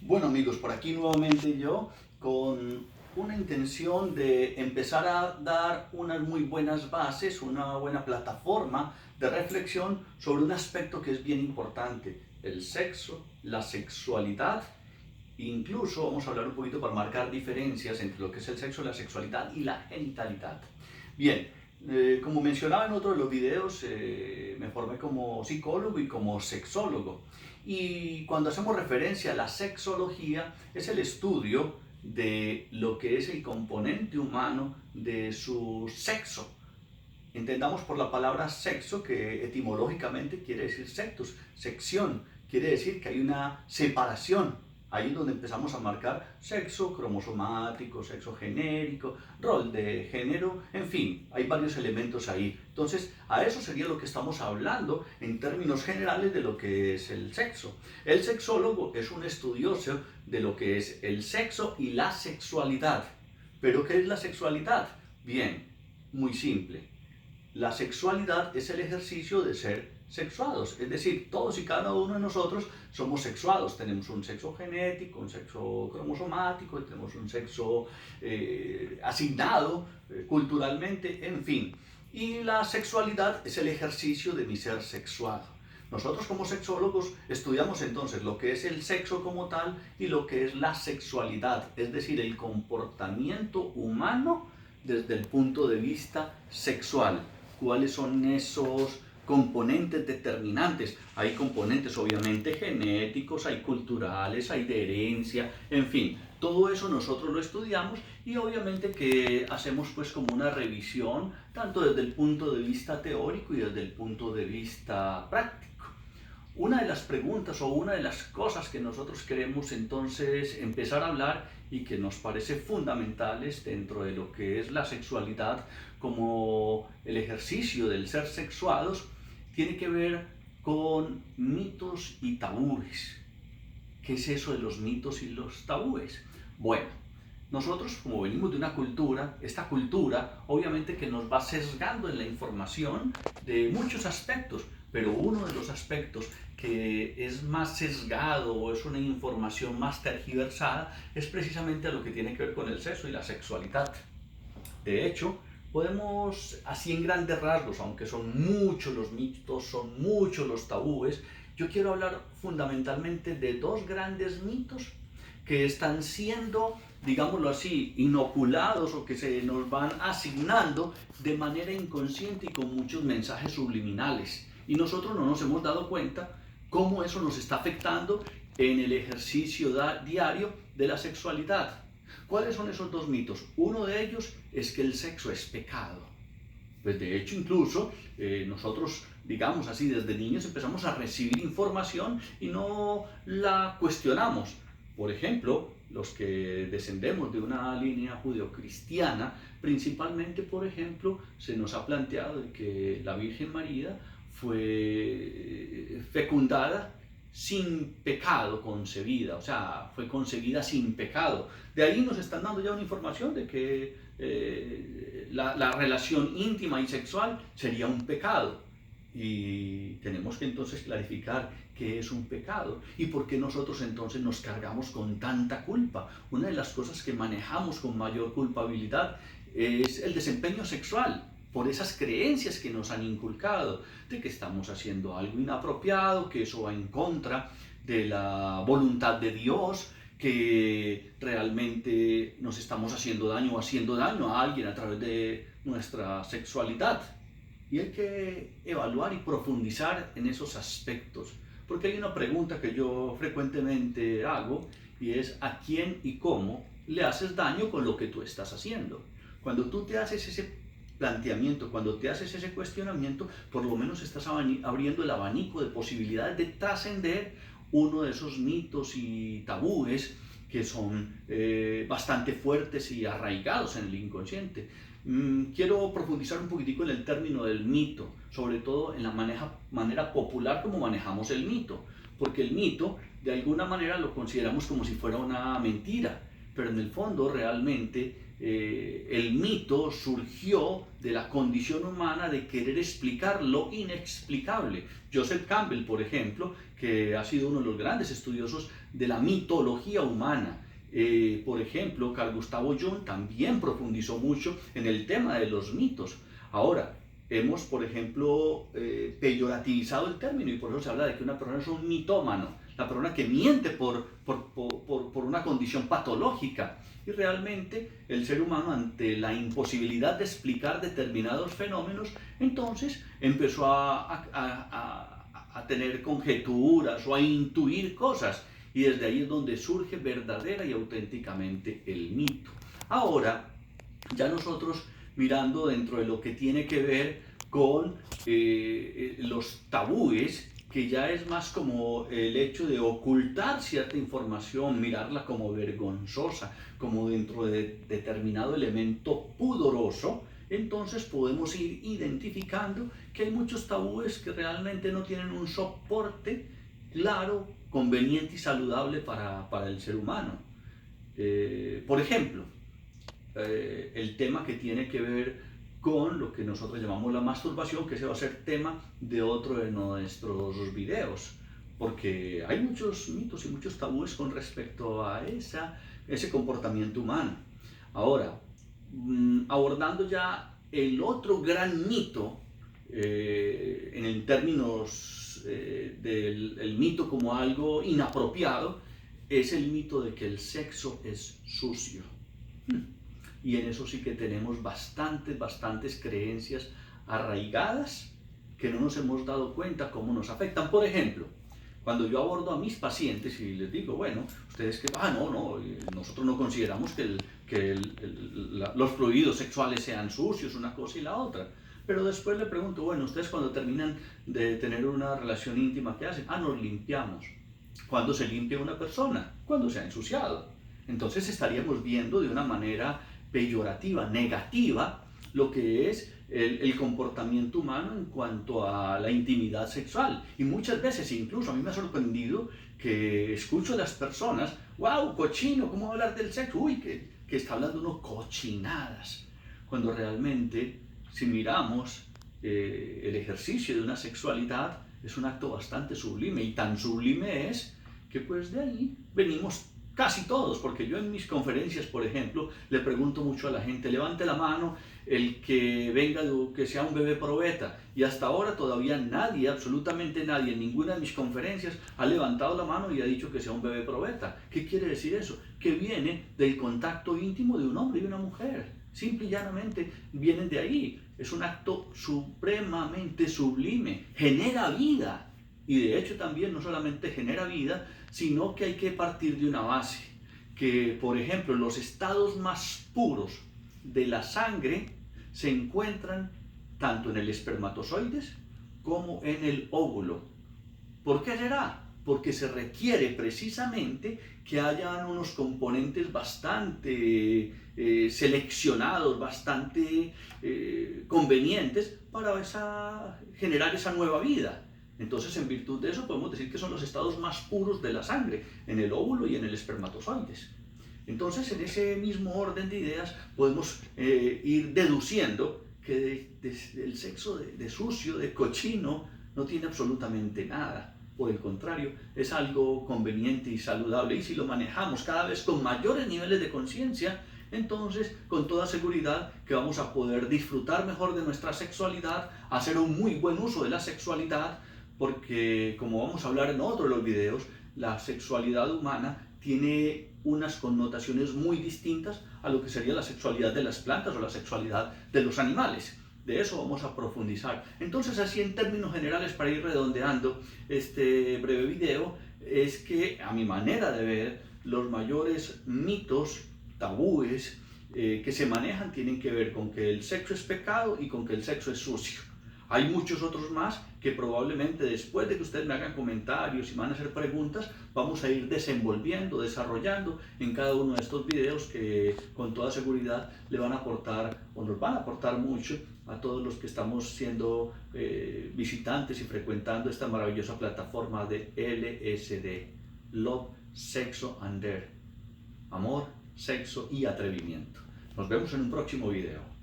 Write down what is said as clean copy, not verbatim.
Bueno amigos, por aquí nuevamente yo con una intención de empezar a dar unas muy buenas bases, una buena plataforma de reflexión sobre un aspecto que es bien importante, el sexo, la sexualidad. Incluso vamos a hablar un poquito para marcar diferencias entre lo que es el sexo, la sexualidad y la genitalidad. Bien, como mencionaba en otro de los videos, me formé como psicólogo y como sexólogo. Y cuando hacemos referencia a la sexología, es el estudio de lo que es el componente humano de su sexo. Entendamos por la palabra sexo que etimológicamente quiere decir sectus, sección, quiere decir que hay una separación. Ahí es donde empezamos a marcar sexo cromosomático, sexo genérico, rol de género, en fin, hay varios elementos ahí. Entonces, a eso sería lo que estamos hablando en términos generales de lo que es el sexo. El sexólogo es un estudioso de lo que es el sexo y la sexualidad. ¿Pero qué es la sexualidad? Bien, muy simple. La sexualidad es el ejercicio de ser sexuados, es decir, todos y cada uno de nosotros somos sexuados, tenemos un sexo genético, un sexo cromosomático, tenemos un sexo asignado culturalmente, en fin. Y la sexualidad es el ejercicio de mi ser sexuado. Nosotros como sexólogos estudiamos entonces lo que es el sexo como tal y lo que es la sexualidad, es decir, el comportamiento humano desde el punto de vista sexual. ¿Cuáles son esos componentes determinantes? Hay componentes obviamente genéticos, hay culturales, hay de herencia, en fin, todo eso nosotros lo estudiamos y obviamente que hacemos pues como una revisión tanto desde el punto de vista teórico y desde el punto de vista práctico. Una de las preguntas o una de las cosas que nosotros queremos entonces empezar a hablar y que nos parece fundamentales dentro de lo que es la sexualidad como el ejercicio del ser sexuados tiene que ver con mitos y tabúes. ¿Qué es eso de los mitos y los tabúes? Bueno, nosotros como venimos de una cultura, esta cultura obviamente que nos va sesgando en la información de muchos aspectos, pero uno de los aspectos que es más sesgado o es una información más tergiversada es precisamente lo que tiene que ver con el sexo y la sexualidad. De hecho, podemos, así en grandes rasgos, aunque son muchos los mitos, son muchos los tabúes, yo quiero hablar fundamentalmente de dos grandes mitos que están siendo, digámoslo así, inoculados o que se nos van asignando de manera inconsciente y con muchos mensajes subliminales. Y nosotros no nos hemos dado cuenta cómo eso nos está afectando en el ejercicio diario de la sexualidad. ¿Cuáles son esos dos mitos? Uno de ellos es que el sexo es pecado. Pues de hecho incluso nosotros, digamos así, desde niños empezamos a recibir información y no la cuestionamos. Por ejemplo, los que descendemos de una línea judeocristiana, principalmente, por ejemplo, se nos ha planteado que la Virgen María fue fecundada sin pecado concebida, o sea, fue concebida sin pecado. De ahí nos están dando ya una información de que la relación íntima y sexual sería un pecado. Y tenemos que entonces clarificar qué es un pecado y por qué nosotros entonces nos cargamos con tanta culpa. Una de las cosas que manejamos con mayor culpabilidad es el desempeño sexual, por esas creencias que nos han inculcado, de que estamos haciendo algo inapropiado, que eso va en contra de la voluntad de Dios, que realmente nos estamos haciendo daño o haciendo daño a alguien a través de nuestra sexualidad. Y hay que evaluar y profundizar en esos aspectos, porque hay una pregunta que yo frecuentemente hago y es ¿a quién y cómo le haces daño con lo que tú estás haciendo? Cuando tú te haces ese planteamiento, cuando te haces ese cuestionamiento, por lo menos estás abriendo el abanico de posibilidades de trascender uno de esos mitos y tabúes que son bastante fuertes y arraigados en el inconsciente. Quiero profundizar un poquitico en el término del mito, sobre todo en la manera popular como manejamos el mito, porque el mito de alguna manera lo consideramos como si fuera una mentira. pero en el fondo realmente el mito surgió de la condición humana de querer explicar lo inexplicable. Joseph Campbell, por ejemplo, que ha sido uno de los grandes estudiosos de la mitología humana. Por ejemplo, Carl Gustav Jung también profundizó mucho en el tema de los mitos. Ahora, hemos, por ejemplo, peyorativizado el término y por eso se habla de que una persona es un mitómano, la persona que miente por una condición patológica. Y realmente el ser humano, ante la imposibilidad de explicar determinados fenómenos, entonces empezó a tener conjeturas o a intuir cosas. Y desde ahí es donde surge verdadera y auténticamente el mito. Ahora, ya nosotros mirando dentro de lo que tiene que ver con los tabúes, que ya es más como el hecho de ocultar cierta información, mirarla como vergonzosa, como dentro de determinado elemento pudoroso, entonces podemos ir identificando que hay muchos tabúes que realmente no tienen un soporte claro, conveniente y saludable para el ser humano. Por ejemplo, el tema que tiene que ver con lo que nosotros llamamos la masturbación, que ese va a ser tema de otro de nuestros videos, porque hay muchos mitos y muchos tabúes con respecto a ese comportamiento humano. Ahora, abordando ya el otro gran mito, en términos del mito como algo inapropiado, es el mito de que el sexo es sucio. Y en eso sí que tenemos bastantes creencias arraigadas que no nos hemos dado cuenta cómo nos afectan. Por ejemplo, cuando yo abordo a mis pacientes y les digo, bueno, ustedes que, nosotros no consideramos que los fluidos sexuales sean sucios, una cosa y la otra. Pero después le pregunto, bueno, ustedes cuando terminan de tener una relación íntima, ¿qué hacen? Nos limpiamos. ¿Cuándo se limpia una persona? Cuando se ha ensuciado. Entonces estaríamos viendo de una manera peyorativa, negativa, lo que es el comportamiento humano en cuanto a la intimidad sexual. Y muchas veces, incluso a mí me ha sorprendido que escucho a las personas, wow, cochino, ¿cómo va a hablar del sexo? Uy, que está hablando uno cochinadas. Cuando realmente, si miramos el ejercicio de una sexualidad, es un acto bastante sublime, y tan sublime es que pues de ahí venimos casi todos, porque yo en mis conferencias, por ejemplo, le pregunto mucho a la gente, levante la mano el que venga, que sea un bebé probeta, y hasta ahora todavía nadie, absolutamente nadie, en ninguna de mis conferencias ha levantado la mano y ha dicho que sea un bebé probeta. ¿Qué quiere decir eso? Que viene del contacto íntimo de un hombre y una mujer, simple y llanamente vienen de ahí. Es un acto supremamente sublime, genera vida. Y de hecho también no solamente genera vida, sino que hay que partir de una base, que por ejemplo los estados más puros de la sangre se encuentran tanto en el espermatozoides como en el óvulo. ¿Por qué será? Porque se requiere precisamente que hayan unos componentes bastante seleccionados, bastante convenientes para generar esa nueva vida. Entonces, en virtud de eso, podemos decir que son los estados más puros de la sangre, en el óvulo y en el espermatozoides. Entonces, en ese mismo orden de ideas, podemos ir deduciendo que el sexo de sucio, de cochino, no tiene absolutamente nada. Por el contrario, es algo conveniente y saludable. Y si lo manejamos cada vez con mayores niveles de conciencia, entonces con toda seguridad que vamos a poder disfrutar mejor de nuestra sexualidad, hacer un muy buen uso de la sexualidad, porque como vamos a hablar en otro de los videos, la sexualidad humana tiene unas connotaciones muy distintas a lo que sería la sexualidad de las plantas o la sexualidad de los animales. De eso vamos a profundizar. Entonces, así en términos generales, para ir redondeando este breve video, es que a mi manera de ver, los mayores mitos, tabúes que se manejan tienen que ver con que el sexo es pecado y con que el sexo es sucio. Hay muchos otros más que probablemente después de que ustedes me hagan comentarios y me van a hacer preguntas, vamos a ir desenvolviendo, desarrollando en cada uno de estos videos que con toda seguridad le van a aportar o nos van a aportar mucho a todos los que estamos siendo visitantes y frecuentando esta maravillosa plataforma de LSD, Love, Sexo and Dare. Amor, sexo y atrevimiento. Nos vemos en un próximo video.